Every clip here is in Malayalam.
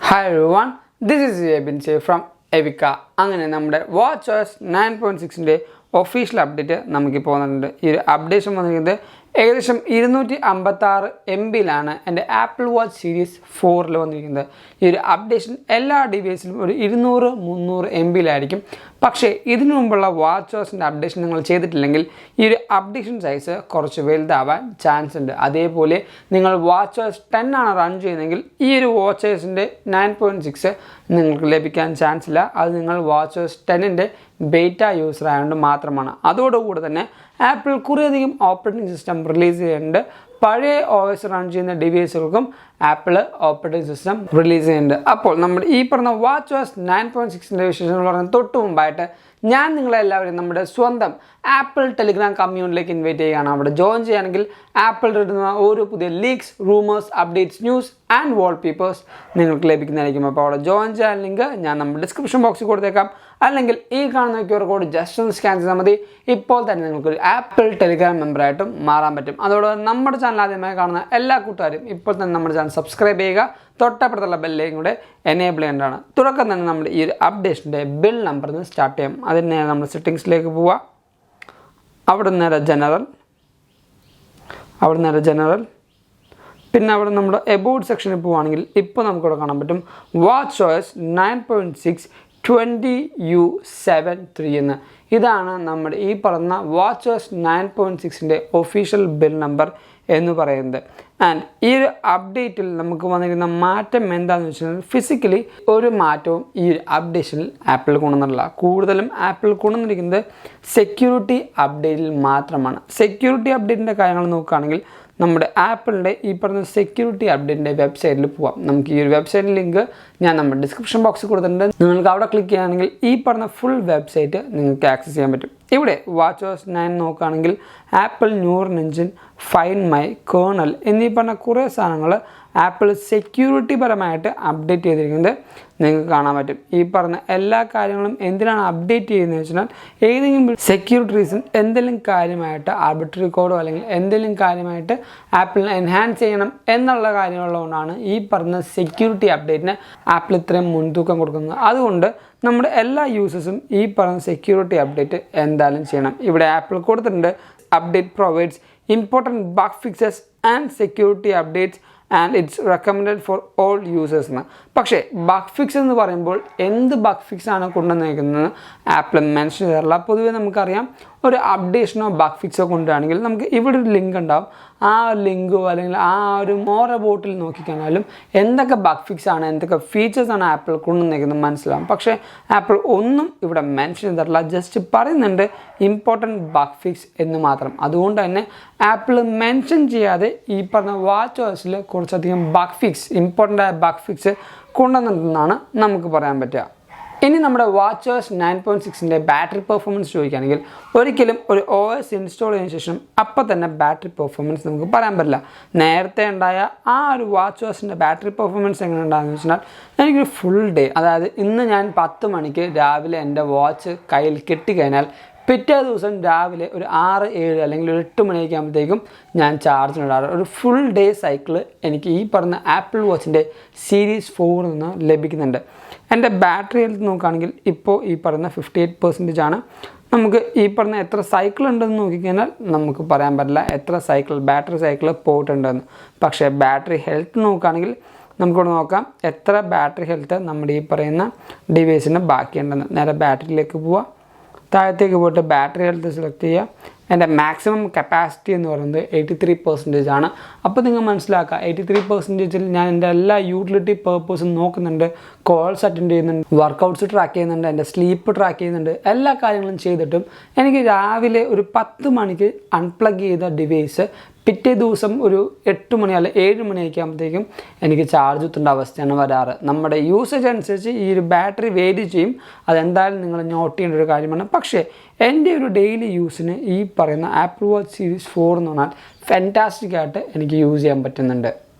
Hi everyone, this is Abin from Evika. അങ്ങനെ നമ്മുടെ WatchOS 9.6ന്റെ ഒഫീഷ്യൽ അപ്ഡേറ്റ് നമുക്ക് പോകുന്നുണ്ട്. ഈ ഒരു അപ്ഡേഷൻ വന്നിരിക്കുന്നത് ഏകദേശം 256 MBയിലാണ് എൻ്റെ ആപ്പിൾ വാച്ച് സീരീസ് 4ൽ വന്നിരിക്കുന്നത്. ഈ ഒരു അപ്ഡേഷൻ എല്ലാ ഡിവൈസിലും ഒരു 200-300 MBയിലായിരിക്കും. പക്ഷേ ഇതിനു മുമ്പുള്ള വാച്ച്ഓസിൻ്റെ അപ്ഡേഷൻ നിങ്ങൾ ചെയ്തിട്ടില്ലെങ്കിൽ ഈ ഒരു അപ്ഡേഷൻ സൈസ് കുറച്ച് വലുതാവാൻ ചാൻസ് ഉണ്ട്. അതേപോലെ നിങ്ങൾ WatchOS 10 ആണ് റൺ ചെയ്യുന്നതെങ്കിൽ ഈ ഒരു WatchOSൻ്റെ 9.6 നിങ്ങൾക്ക് ലഭിക്കാൻ ചാൻസ് ഇല്ല. അത് നിങ്ങൾ WatchOS 10ൻ്റെ ബേറ്റ യൂസർ ആയതുകൊണ്ട് മാത്രമാണ്. അതോടുകൂടി തന്നെ ആപ്പിൾ കുറേയധികം ഓപ്പറേറ്റിംഗ് സിസ്റ്റം റിലീസ് ചെയ്യുന്നുണ്ട്. പഴയ OS റൺ ചെയ്യുന്ന ഡിവൈസുകൾക്കും ആപ്പിൾ ഓപ്പറേറ്റിംഗ് സിസ്റ്റം റിലീസ് ചെയ്യുന്നുണ്ട്. അപ്പോൾ നമ്മുടെ ഈ പറഞ്ഞ WatchOS 9.6ൻ്റെ വിശേഷങ്ങൾ പറഞ്ഞ തൊട്ട് മുമ്പായിട്ട് ഞാൻ നിങ്ങളെല്ലാവരും നമ്മുടെ സ്വന്തം ആപ്പിൾ ടെലിഗ്രാം കമ്മ്യൂണിറ്റിയിലേക്ക് ഇൻവൈറ്റ് ചെയ്യുകയാണ്. അവിടെ ജോയിൻ ചെയ്യുകയാണെങ്കിൽ ആപ്പിൾ ഇടുന്ന ഓരോ പുതിയ leaks, rumours, updates, news and wallpapers നിങ്ങൾക്ക് ലഭിക്കുന്നതായിരിക്കും. അപ്പോൾ അവിടെ ജോയിൻ ചെയ്യാൻ ലിങ്ക് ഞാൻ നമ്മുടെ ഡിസ്ക്രിപ്ഷൻ ബോക്സിൽ കൊടുത്തേക്കാം. അല്ലെങ്കിൽ ഈ കാണുന്ന QR കോഡ് ജസ്റ്റ് ഒന്ന് സ്കാൻ ചെയ്താൽ മതി. ഇപ്പോൾ തന്നെ നിങ്ങൾക്കൊരു ആപ്പിൾ ടെലിഗ്രാം മെമ്പറായിട്ടും മാറാൻ പറ്റും. അതോടൊപ്പം നമ്മുടെ ചാനൽ ആദ്യമായി കാണുന്ന എല്ലാ കൂട്ടുകാരും ഇപ്പോൾ തന്നെ നമ്മുടെ ചാനൽ സബ്സ്ക്രൈബ് ചെയ്യുക. തൊട്ടപ്പുറത്തുള്ള ബെല്ലേക്കും കൂടെ എനേബിൾ ചെയ്യേണ്ടതാണ്. തുടക്കം തന്നെ നമ്മുടെ ഈ ഒരു അപ്ഡേഷൻ്റെ ബിൽ നമ്പറിൽ നിന്ന് സ്റ്റാർട്ട് ചെയ്യാം. അതിന് നമ്മൾ സെറ്റിങ്സിലേക്ക് പോവുക. അവിടെ നേരെ ജനറൽ, പിന്നെ അവിടെ നമ്മുടെ എബൌട്ട് സെക്ഷനിൽ പോവുകയാണെങ്കിൽ ഇപ്പോൾ നമുക്കിവിടെ കാണാൻ പറ്റും WatchOS 9.6 20U73 എന്ന്. ഇതാണ് നമ്മുടെ ഈ പറഞ്ഞ WatchOS 9.6ൻ്റെ ഒഫീഷ്യൽ ബിൽ നമ്പർ എന്ന് പറയുന്നത്. ആൻഡ് ഈ ഒരു അപ്ഡേറ്റിൽ നമുക്ക് വന്നിരിക്കുന്ന മാറ്റം എന്താണെന്ന് വെച്ചാൽ ഫിസിക്കലി ഒരു മാറ്റവും ഈ ഒരു അപ്ഡേഷനിൽ ആപ്പിൾ കൊണ്ടുവന്നിട്ടില്ല. കൂടുതലും ആപ്പിൾ കൊണ്ടുവന്നിരിക്കുന്നത് സെക്യൂരിറ്റി അപ്ഡേറ്റിൽ മാത്രമാണ്. സെക്യൂരിറ്റി അപ്ഡേറ്റിൻ്റെ കാര്യങ്ങൾ നോക്കുകയാണെങ്കിൽ നമ്മുടെ ആപ്പിളിൻ്റെ ഈ പറഞ്ഞ സെക്യൂരിറ്റി അപ്ഡേറ്റിൻ്റെ വെബ്സൈറ്റിൽ പോവാം. നമുക്ക് ഈ ഒരു വെബ്സൈറ്റ് ലിങ്ക് ഞാൻ നമ്മുടെ ഡിസ്ക്രിപ്ഷൻ ബോക്സിൽ കൊടുത്തിട്ടുണ്ട്. നിങ്ങൾക്ക് അവിടെ ക്ലിക്ക് ചെയ്യുകയാണെങ്കിൽ ഈ പറഞ്ഞ ഫുൾ വെബ്സൈറ്റ് നിങ്ങൾക്ക് ആക്സസ് ചെയ്യാൻ പറ്റും. ഇവിടെ WatchOS 9 നോക്കുകയാണെങ്കിൽ apple neural engine, find my, kernel എന്നീ പറഞ്ഞ കുറേ സാധനങ്ങൾ ആപ്പിൾ സെക്യൂരിറ്റി പരമായിട്ട് അപ്ഡേറ്റ് ചെയ്തിരിക്കുന്നത് നിങ്ങൾക്ക് കാണാൻ പറ്റും. ഈ പറഞ്ഞ എല്ലാ കാര്യങ്ങളും എന്തിനാണ് അപ്ഡേറ്റ് ചെയ്യുന്നത് വെച്ചാൽ ഏതെങ്കിലും സെക്യൂരിറ്റി റീസൺ എന്തെങ്കിലും കാര്യമായിട്ട് ആർബിട്രറി കോഡോ അല്ലെങ്കിൽ എന്തെങ്കിലും കാര്യമായിട്ട് ആപ്പിളിനെ എൻഹാൻസ് ചെയ്യണം എന്നുള്ള കാര്യങ്ങളുള്ളതുകൊണ്ടാണ് ഈ പറഞ്ഞ സെക്യൂരിറ്റി അപ്ഡേറ്റിന് ആപ്പിൾ ഇത്രയും മുൻതൂക്കം കൊടുക്കുന്നത്. അതുകൊണ്ട് നമ്മുടെ എല്ലാ യൂസേഴ്സും ഈ പറഞ്ഞ സെക്യൂരിറ്റി അപ്ഡേറ്റ് എന്തായാലും ചെയ്യണം. ഇവിടെ ആപ്പിൾ കൊടുത്തിട്ടുണ്ട് update provides important bug fixes and security updates and it's recommended for all users എന്ന്. പക്ഷേ ബഗ് ഫിക്സ് എന്ന് പറയുമ്പോൾ എന്ത് ബഗ് ഫിക്സ് ആണ് കൊണ്ടുവന്നിരിക്കുന്നത് ആപ്പിൾ മെൻഷൻ ചെയ്യാറില്ല. പൊതുവേ നമുക്കറിയാം ഒരു അപ്ഡേഷനോ ബഗ് ഫിക്സോ കൊണ്ടുവരികയാണെങ്കിൽ നമുക്ക് ഇവിടെ ഒരു ലിങ്ക് ഉണ്ടാവും. ആ ലിങ്കോ അല്ലെങ്കിൽ ആ ഒരു മോർ അബൌട്ടിൽ നോക്കിക്കഴിഞ്ഞാലും എന്തൊക്കെ ബഗ് ഫിക്സ് ആണ്, എന്തൊക്കെ ഫീച്ചേഴ്സാണ് ആപ്പിൾ കൊണ്ടുവന്നിരിക്കുന്നത് മനസ്സിലാവും. പക്ഷേ ആപ്പിൾ ഒന്നും ഇവിടെ മെൻഷൻ ചെയ്തിട്ടില്ല. ജസ്റ്റ് പറയുന്നുണ്ട് ഇമ്പോർട്ടൻറ്റ് ബഗ് ഫിക്സ് എന്ന് മാത്രം. അതുകൊണ്ട് തന്നെ ആപ്പിൾ മെൻഷൻ ചെയ്യാതെ ഈ പറഞ്ഞ WatchOSൽ കുറച്ചധികം ബഗ് ഫിക്സ്, ഇമ്പോർട്ടൻ്റ് ആയ ബഗ് ഫിക്സ് കൊണ്ടുവന്നിട്ടുണ്ടെന്നാണ് നമുക്ക് പറയാൻ പറ്റുക. ഇനി നമ്മുടെ WatchOS 9.6ൻ്റെ ബാറ്ററി പെർഫോമൻസ് ചോദിക്കുകയാണെങ്കിൽ ഒരിക്കലും ഒരു OS ഇൻസ്റ്റാൾ ചെയ്തതിനു ശേഷം അപ്പം തന്നെ ബാറ്ററി പെർഫോമൻസ് നമുക്ക് പറയാൻ പറ്റില്ല. നേരത്തെ ഉണ്ടായ ആ ഒരു WatchOSൻ്റെ ബാറ്ററി പെർഫോമൻസ് എങ്ങനെ ഉണ്ടാകുമെന്ന് വെച്ചാൽ എനിക്കൊരു ഫുൾ ഡേ, അതായത് ഇന്ന് ഞാൻ 10 മണിക്ക് രാവിലെ എൻ്റെ വാച്ച് കയ്യിൽ കിട്ടിക്കഴിഞ്ഞാൽ പിറ്റേ ദിവസം രാവിലെ ഒരു 6-7 അല്ലെങ്കിൽ ഒരു 8 മണിയൊക്കെ ആകുമ്പോഴത്തേക്കും ഞാൻ ചാർജിനിടാറ്. ഒരു ഫുൾ ഡേ സൈക്കിൾ എനിക്ക് ഈ പറഞ്ഞ ആപ്പിൾ വാച്ചിൻ്റെ സീരീസ് 4 നിന്ന് ലഭിക്കുന്നുണ്ട്. എൻ്റെ ബാറ്ററി ഹെൽത്ത് നോക്കുകയാണെങ്കിൽ ഇപ്പോൾ ഈ പറയുന്ന 58% ആണ്. നമുക്ക് ഈ പറഞ്ഞ എത്ര സൈക്കിൾ ഉണ്ടെന്ന് നോക്കിക്കഴിഞ്ഞാൽ നമുക്ക് പറയാൻ പറ്റില്ല എത്ര ബാറ്ററി സൈക്കിൾ പോയിട്ടുണ്ടെന്ന്. പക്ഷേ ബാറ്ററി ഹെൽത്ത് നോക്കുകയാണെങ്കിൽ നമുക്കിവിടെ നോക്കാം എത്ര ബാറ്ററി ഹെൽത്ത് നമ്മുടെ ഈ പറയുന്ന ഡിവൈസിന് ബാക്കിയുണ്ടെന്ന്. നേരെ ബാറ്ററിയിലേക്ക് പോവാം. താഴത്തേക്ക് പോയിട്ട് ബാറ്ററി ഹെൽത്ത് സെലക്ട് ചെയ്യുക. എൻ്റെ മാക്സിമം കപ്പാസിറ്റി എന്ന് പറയുന്നത് 83% ആണ്. അപ്പോൾ നിങ്ങൾ മനസ്സിലാക്കുക 83%ൽ ഞാൻ എൻ്റെ എല്ലാ യൂട്ടിലിറ്റി പേർപ്പസും നോക്കുന്നുണ്ട്, കോൾസ് അറ്റൻഡ് ചെയ്യുന്നുണ്ട്, വർക്കൗട്ട്സ് ട്രാക്ക് ചെയ്യുന്നുണ്ട്, എൻ്റെ സ്ലീപ്പ് ട്രാക്ക് ചെയ്യുന്നുണ്ട്. എല്ലാ കാര്യങ്ങളും ചെയ്തിട്ടും എനിക്ക് രാവിലെ ഒരു 10 മണിക്ക് അൺപ്ലഗ് ചെയ്ത ഡിവൈസ് പിറ്റേ ദിവസം ഒരു 8 മണി അല്ലെങ്കിൽ 7 മണിയൊക്കെ ആകുമ്പോഴത്തേക്കും എനിക്ക് ചാർജ് കുത്തേണ്ട അവസ്ഥയാണ് വരാറ്. നമ്മുടെ യൂസേജ് അനുസരിച്ച് ഈ ഒരു ബാറ്ററി വേരി ചെയ്യും. അതെന്തായാലും നിങ്ങൾ നോട്ട് ചെയ്യേണ്ട ഒരു കാര്യമാണ്. പക്ഷേ എൻ്റെ ഒരു ഡെയിലി യൂസിന് ഈ പറയുന്ന ആപ്പിൾ വാച്ച് സീരീസ് 4 എന്ന് പറഞ്ഞാൽ ഫാൻറ്റാസ്റ്റിക് ആയിട്ട് എനിക്ക് യൂസ് ചെയ്യാൻ പറ്റുന്നുണ്ട്.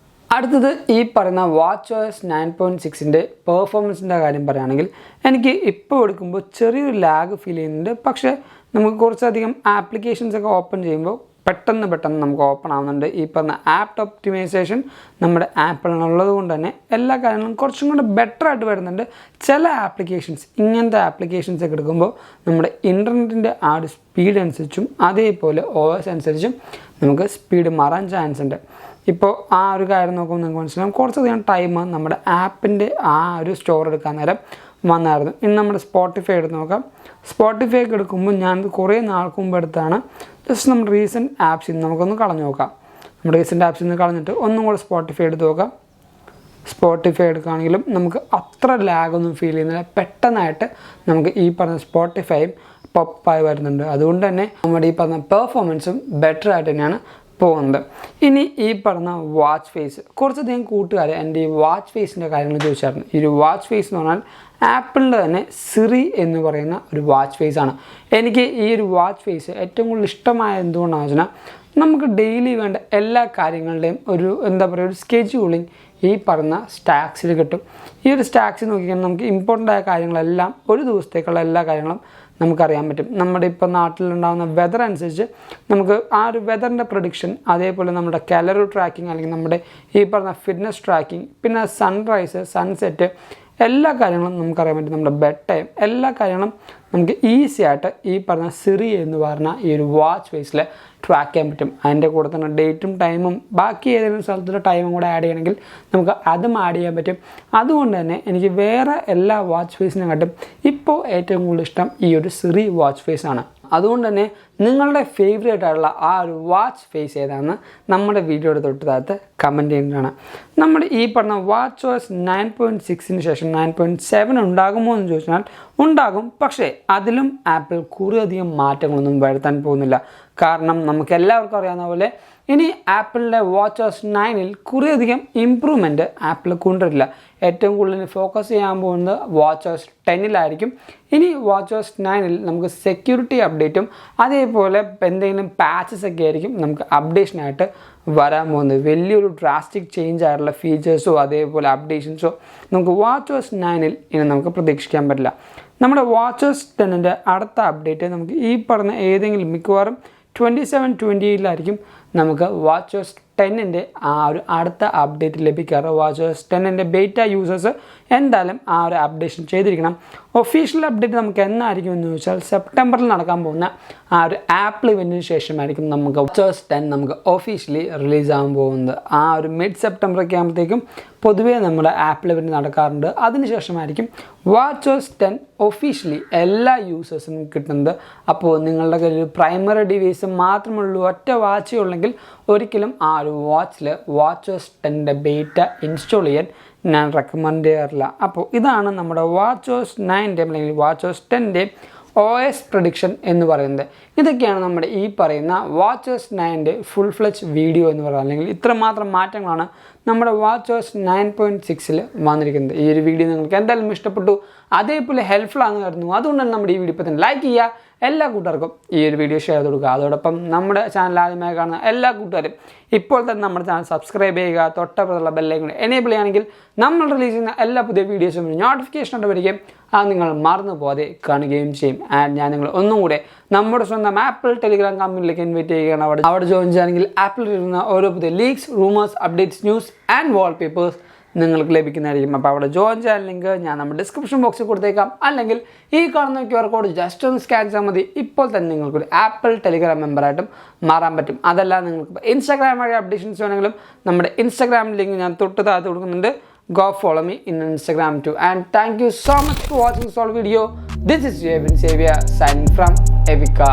അടുത്തത് ഈ പറയുന്ന WatchOS 9.6ൻ്റെ പെർഫോമൻസിൻ്റെ കാര്യം പറയുകയാണെങ്കിൽ എനിക്ക് ഇപ്പോൾ എടുക്കുമ്പോൾ ചെറിയൊരു ലാഗ് ഫീൽ ചെയ്യുന്നുണ്ട്. പക്ഷേ നമുക്ക് കുറച്ചധികം ആപ്ലിക്കേഷൻസൊക്കെ ഓപ്പൺ ചെയ്യുമ്പോൾ പെട്ടെന്ന് നമുക്ക് ഓപ്പൺ ആവുന്നുണ്ട്. ഈ പറഞ്ഞ ആപ്പ് ഒപ്റ്റിമൈസേഷൻ നമ്മുടെ ആപ്പിളിനുള്ളത് കൊണ്ട് തന്നെ എല്ലാ കാര്യങ്ങളും കുറച്ചും കൂടെ ബെറ്റർ ആയിട്ട് വരുന്നുണ്ട്. ചില ആപ്ലിക്കേഷൻസ് ഇങ്ങനത്തെ ആപ്ലിക്കേഷൻസ് ഒക്കെ എടുക്കുമ്പോൾ നമ്മുടെ ഇൻ്റർനെറ്റിൻ്റെ ആ ഒരു സ്പീഡ് അനുസരിച്ചും അതേപോലെ OS അനുസരിച്ചും നമുക്ക് സ്പീഡ് മാറാൻ ചാൻസ് ഉണ്ട്. ഇപ്പോൾ ആ ഒരു കാര്യം നോക്കുമ്പോൾ നിങ്ങൾക്ക് മനസ്സിലാവും കുറച്ചധികം ടൈം നമ്മുടെ ആപ്പിൻ്റെ ആ ഒരു സ്റ്റോർ എടുക്കാൻ നേരം വന്നായിരുന്നു. ഇനി നമ്മുടെ സ്പോട്ടിഫൈ എടുത്ത് നോക്കാം. സ്പോട്ടിഫൈ ഒക്കെ എടുക്കുമ്പോൾ ഞാനത് കുറേ നാൾക്ക് മുമ്പ് എടുത്താണ്. ജസ്റ്റ് നമ്മുടെ റീസെൻറ്റ് ആപ്സിൽ നിന്ന് നമുക്കൊന്ന് കളഞ്ഞു നോക്കാം. നമ്മുടെ റീസെൻറ്റ് ആപ്സിൽ നിന്ന് കളഞ്ഞിട്ട് ഒന്നും കൂടെ സ്പോട്ടിഫൈ എടുത്ത് നോക്കാം. സ്പോട്ടിഫൈ എടുക്കുകയാണെങ്കിലും നമുക്ക് അത്ര ലാഗൊന്നും ഫീൽ ചെയ്യുന്നില്ല. പെട്ടെന്നായിട്ട് നമുക്ക് ഈ പറഞ്ഞ സ്പോട്ടിഫൈയും പോപ്പായി വരുന്നുണ്ട്. അതുകൊണ്ട് തന്നെ നമ്മുടെ ഈ പറഞ്ഞ പെർഫോമൻസും ബെറ്റർ ആയിട്ട് തന്നെയാണ് പോകുന്നത്. ഇനി ഈ പറഞ്ഞ വാച്ച് ഫേസ് കുറച്ചധികം കൂട്ടുകാർ എൻ്റെ ഈ വാച്ച് ഫേസിൻ്റെ കാര്യങ്ങൾ ചോദിച്ചായിരുന്നു. ഈ ഒരു വാച്ച് ഫേസ് എന്ന് പറഞ്ഞാൽ ആപ്പിളിൻ്റെ തന്നെ സിറി എന്ന് പറയുന്ന ഒരു വാച്ച് ഫേസ് ആണ്. എനിക്ക് ഈ ഒരു വാച്ച് ഫേസ് ഏറ്റവും കൂടുതൽ ഇഷ്ടമായ എന്തുകൊണ്ടാണെന്ന് വെച്ചാൽ നമുക്ക് ഡെയിലി വേണ്ട എല്ലാ കാര്യങ്ങളുടെയും ഒരു എന്താ പറയുക ഒരു സ്കെഡ്യൂളിങ് ഈ പറഞ്ഞ സ്റ്റാക്സിൽ കിട്ടും. ഈ ഒരു സ്റ്റാക്സിൽ നോക്കിക്കഴിഞ്ഞാൽ നമുക്ക് ഇമ്പോർട്ടൻ്റ് ആയ കാര്യങ്ങളെല്ലാം ഒരു ദിവസത്തേക്കുള്ള എല്ലാ കാര്യങ്ങളും നമുക്കറിയാൻ പറ്റും. നമ്മുടെ ഇപ്പോൾ നാട്ടിലുണ്ടാകുന്ന വെതർ അനുസരിച്ച് നമുക്ക് ആ ഒരു വെതറിൻ്റെ പ്രൊഡിക്ഷൻ, അതേപോലെ നമ്മുടെ കാലറി ട്രാക്കിംഗ് അല്ലെങ്കിൽ നമ്മുടെ ഈ പറഞ്ഞ ഫിറ്റ്നസ് ട്രാക്കിംഗ്, പിന്നെ സൺറൈസ് സൺസെറ്റ് എല്ലാ കാര്യങ്ങളും നമുക്കറിയാൻ പറ്റും. നമ്മുടെ ബെഡ് ടൈം എല്ലാ കാര്യങ്ങളും നമുക്ക് ഈസി ആയിട്ട് ഈ പറഞ്ഞ സിറി എന്ന് പറഞ്ഞ ഈ ഒരു വാച്ച് ഫേസിൽ ട്രാക്ക് ചെയ്യാൻ പറ്റും. അതിൻ്റെ കൂടെ തന്നെ ഡേറ്റും ടൈമും ബാക്കി ഏതെങ്കിലും സ്ഥലത്തിൻ്റെ ടൈമും കൂടെ ആഡ് ചെയ്യണമെങ്കിൽ നമുക്ക് അതും ആഡ് ചെയ്യാൻ പറ്റും. അതുകൊണ്ട് തന്നെ എനിക്ക് വേറെ എല്ലാ വാച്ച് ഫേസിനെക്കാട്ടും ഇപ്പോൾ ഏറ്റവും കൂടുതൽ ഇഷ്ടം ഈ ഒരു സിറി വാച്ച് ഫേസ് ആണ്. അതുകൊണ്ട് തന്നെ നിങ്ങളുടെ ഫേവറേറ്റ് ആയിട്ടുള്ള ആ ഒരു വാച്ച് ഫേസ് ഏതാണെന്ന് നമ്മുടെ വീഡിയോയുടെ തൊട്ട് താഴത്ത് കമൻറ്റ് ചെയ്യുന്നതാണ്. നമ്മുടെ ഈ പറഞ്ഞ WatchOS 9.6 ശേഷം 9.7 ഉണ്ടാകുമോ എന്ന് ചോദിച്ചാൽ ഉണ്ടാകും. പക്ഷേ അതിലും ആപ്പിൾ കുറേയധികം മാറ്റങ്ങളൊന്നും വരുത്താൻ പോകുന്നില്ല. കാരണം നമുക്ക് എല്ലാവർക്കും അറിയാവുന്ന പോലെ ഇനി ആപ്പിളിൻ്റെ WatchOS 9 കുറേയധികം ഇമ്പ്രൂവ്മെൻറ്റ് ആപ്പിൾ കൊണ്ടുവരില്ല. ഏറ്റവും കൂടുതൽ ഫോക്കസ് ചെയ്യാൻ പോകുന്നത് WatchOS 10 ഇനി WatchOS 9 നമുക്ക് സെക്യൂരിറ്റി അപ്ഡേറ്റും അതേപോലെ എന്തെങ്കിലും പാച്ചസ് ഒക്കെ ആയിരിക്കും നമുക്ക് അപ്ഡേഷനായിട്ട് വരാൻ പോകുന്നത്. വലിയൊരു ഡ്രാസ്റ്റിക് ചേഞ്ച് ആയിട്ടുള്ള ഫീച്ചേഴ്സോ അതേപോലെ അപ്ഡേഷൻസോ നമുക്ക് WatchOS 9 ഇനി നമുക്ക് പ്രതീക്ഷിക്കാൻ പറ്റില്ല. നമ്മുടെ WatchOS 10 അടുത്ത അപ്ഡേറ്റ് നമുക്ക് ഈ പറഞ്ഞ ഏതെങ്കിലും മിക്കവാറും 27-28 നമുക്ക് WatchOS 10 ആ ഒരു അടുത്ത അപ്ഡേറ്റ് ലഭിക്കാറ്. WatchOS 10 ബേറ്റ യൂസേഴ്സ് എന്തായാലും ആ ഒരു അപ്ഡേഷൻ ചെയ്തിരിക്കണം. ഒഫീഷ്യൽ അപ്ഡേറ്റ് നമുക്ക് എന്നായിരിക്കും എന്ന് ചോദിച്ചാൽ സെപ്റ്റംബറിൽ നടക്കാൻ പോകുന്ന ആ ഒരു ആപ്പിൾ ഇവൻറ്റിന് ശേഷമായിരിക്കും നമുക്ക് WatchOS 10 നമുക്ക് ഒഫീഷ്യലി റിലീസാകാൻ പോകുന്നത്. ആ ഒരു മിഡ് സെപ്റ്റംബറൊക്കെ ആകുമ്പോഴത്തേക്കും പൊതുവേ നമ്മുടെ ആപ്പിൾ ഇവൻറ്റ് നടക്കാറുണ്ട്. അതിനുശേഷമായിരിക്കും WatchOS 10 ഒഫീഷ്യലി എല്ലാ യൂസേഴ്സിനും കിട്ടുന്നത്. അപ്പോൾ നിങ്ങളുടെ കയ്യിൽ ഒരു പ്രൈമറി ഡിവൈസ് മാത്രമുള്ളൂ, ഒറ്റ വാച്ചേ ഉള്ളെങ്കിൽ ഒരിക്കലും ആ ഒരു വാച്ചിൽ WatchOS 10 ബേറ്റ ഇൻസ്റ്റാൾ ചെയ്യാൻ ഞാൻ റെക്കമെൻഡ് ചെയ്യാറില്ല. അപ്പോൾ ഇതാണ് നമ്മുടെ WatchOS 9 അല്ലെങ്കിൽ WatchOS 10 OS പ്രഡിക്ഷൻ എന്ന് പറയുന്നത്. ഇതൊക്കെയാണ് നമ്മുടെ ഈ പറയുന്ന WatchOS 9 ഫുൾ ഫ്ലെജ് വീഡിയോ എന്ന് പറയുന്നത്. അല്ലെങ്കിൽ ഇത്രമാത്രം മാറ്റങ്ങളാണ് നമ്മുടെ WatchOS 9.6 വന്നിരിക്കുന്നത്. ഈ ഒരു വീഡിയോ നിങ്ങൾക്ക് എന്തായാലും ഇഷ്ടപ്പെട്ടു, അതേപോലെ ഹെൽപ്ഫുൾ ആണെന്ന് കരുതുന്നു. അതുകൊണ്ട് തന്നെ നമ്മുടെ ഈ വീഡിയോ ഇപ്പോൾ തന്നെ ലൈക്ക് ചെയ്യുക, എല്ലാ കൂട്ടുകാർക്കും ഈ ഒരു വീഡിയോ ഷെയർ ചെയ്ത് കൊടുക്കുക. അതോടൊപ്പം നമ്മുടെ ചാനൽ ആദ്യമായി കാണുന്ന എല്ലാ കൂട്ടുകാരും ഇപ്പോൾ തന്നെ നമ്മുടെ ചാനൽ സബ്സ്ക്രൈബ് ചെയ്യുക, തൊട്ടപ്പുറത്തുള്ള ബെല്ലൈക്കൺ എനേബിൾ ചെയ്യുകയാണെങ്കിൽ നമ്മൾ റിലീസ് ചെയ്യുന്ന എല്ലാ പുതിയ വീഡിയോസും നോട്ടിഫിക്കേഷൻ ആയിട്ട് വരികയും അത് നിങ്ങൾ മറന്നു പോകാതെ കാണുകയും ചെയ്യും. ആൻഡ് ഞാൻ നിങ്ങൾ ഒന്നും കൂടെ നമ്മുടെ സ്വന്തം ആപ്പിൾ ടെലിഗ്രാം കമ്പനിയിലേക്ക് ഇൻവൈറ്റ് ചെയ്യുകയാണ്. അവിടെ ജോയിൻ ചെയ്യുകയാണെങ്കിൽ ആപ്പിളിൽ ഇരുന്ന ഓരോ പുതിയ leaks, rumours, updates, news and wallpapers നിങ്ങൾക്ക് ലഭിക്കുന്നതായിരിക്കും. അപ്പോൾ അവിടെ ജോയിൻ ചെയ്യാൻ ലിങ്ക് ഞാൻ നമ്മുടെ ഡിസ്ക്രിപ്ഷൻ ബോക്സിൽ കൊടുത്തേക്കാം. അല്ലെങ്കിൽ ഈ കാണുന്ന QR കോഡ് ജസ്റ്റ് ഒന്ന് സ്കാൻ ചെയ്താൽ മതി. ഇപ്പോൾ തന്നെ നിങ്ങൾക്കൊരു ആപ്പിൾ ടെലിഗ്രാം മെമ്പറായിട്ടും മാറാൻ പറ്റും. അതല്ല നിങ്ങൾക്ക് ഇൻസ്റ്റാഗ്രാം വഴി അപ്ഡേഷൻസ് വേണമെങ്കിലും നമ്മുടെ ഇൻസ്റ്റാഗ്രാം ലിങ്ക് ഞാൻ തൊട്ട് താഴത്ത് കൊടുക്കുന്നുണ്ട്. Go follow me in Instagram too. And thank you so much for watching this whole video. This is Abin Xavier signing from Evika.